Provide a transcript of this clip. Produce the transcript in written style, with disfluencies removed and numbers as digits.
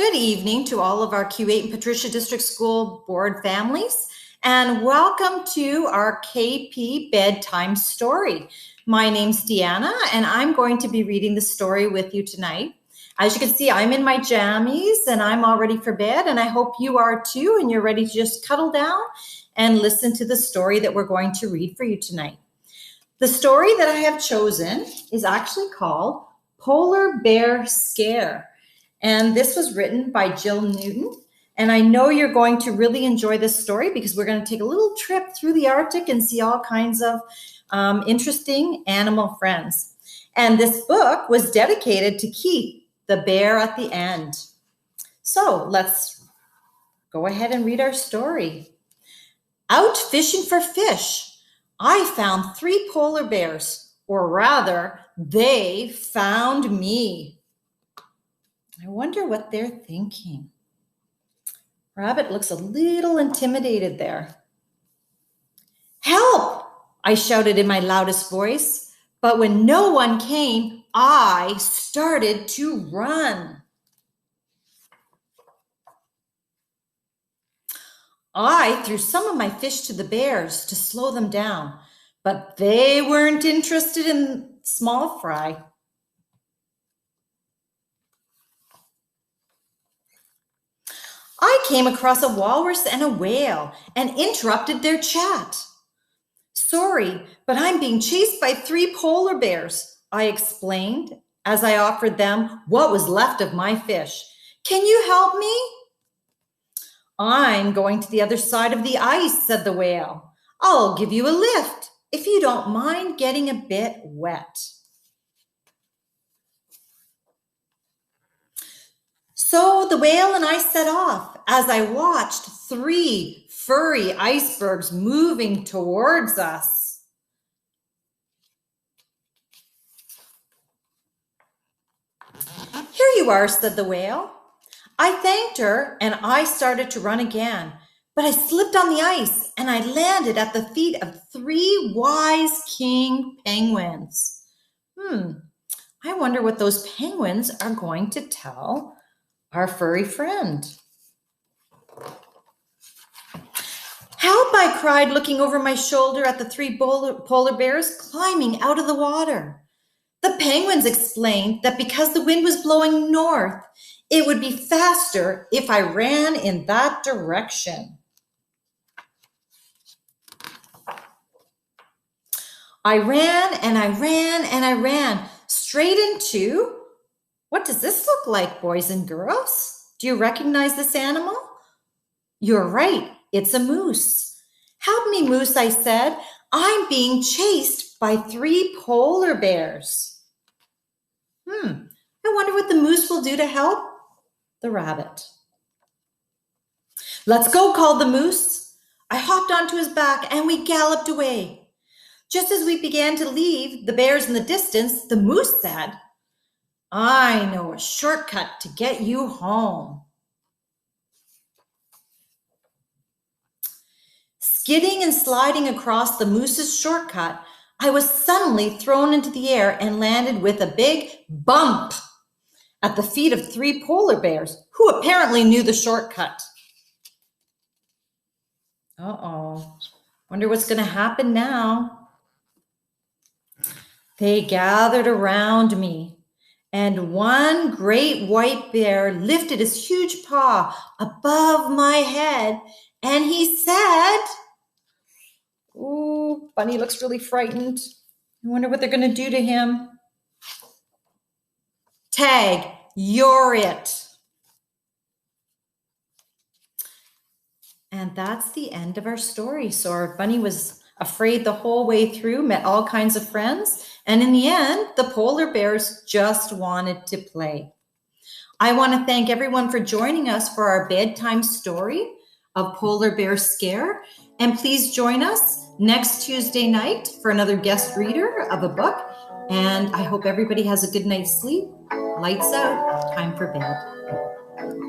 Good evening to all of our Keewatin-Patricia District School Board families, and welcome to our KP Bedtime Story. My name's Deanna, and I'm going to be reading the story with you tonight. As you can see, I'm in my jammies, and I'm all ready for bed, and I hope you are too, and you're ready to just cuddle down and listen to the story that we're going to read for you tonight. The story that I have chosen is actually called Polar Bear Scare. And this was written by Jill Newton. And I know you're going to really enjoy this story because we're going to take a little trip through the Arctic and see all kinds of interesting animal friends. And this book was dedicated to Keith, the bear at the end. So let's go ahead and read our story. Out fishing for fish, I found 3 polar bears, or rather, they found me. I wonder what they're thinking. Rabbit looks a little intimidated there. Help! I shouted in my loudest voice, but when no one came, I started to run. I threw some of my fish to the bears to slow them down, but they weren't interested in small fry. I came across a walrus and a whale and interrupted their chat. Sorry, but I'm being chased by 3 polar bears, I explained as I offered them what was left of my fish. Can you help me? I'm going to the other side of the ice, said the whale. I'll give you a lift if you don't mind getting a bit wet. So the whale and I set off as I watched 3 furry icebergs moving towards us. Here you are, said the whale. I thanked her and I started to run again, but I slipped on the ice and I landed at the feet of 3 wise king penguins. I wonder what those penguins are going to tell our furry friend. Help, I cried, looking over my shoulder at the 3 polar bears climbing out of the water. The penguins explained that because the wind was blowing north, it would be faster if I ran in that direction. I ran and I ran and I ran straight into... What does this look like, boys and girls? Do you recognize this animal? You're right, it's a moose. Help me, moose, I said. I'm being chased by 3 polar bears. I wonder what the moose will do to help the rabbit. Let's go, called the moose. I hopped onto his back and we galloped away. Just as we began to leave the bears in the distance, the moose said, I know a shortcut to get you home. Skidding and sliding across the moose's shortcut, I was suddenly thrown into the air and landed with a big bump at the feet of 3 polar bears, who apparently knew the shortcut. Uh-oh. Wonder what's going to happen now. They gathered around me. And one great white bear lifted his huge paw above my head, and he said, ooh, Bunny looks really frightened. I wonder what they're going to do to him. Tag, you're it. And that's the end of our story. So our bunny was afraid the whole way through, met all kinds of friends, and in the end, the polar bears just wanted to play. I want to thank everyone for joining us for our bedtime story of Polar Bear Scare, and please join us next Tuesday night for another guest reader of a book, and I hope everybody has a good night's sleep. Lights out, time for bed.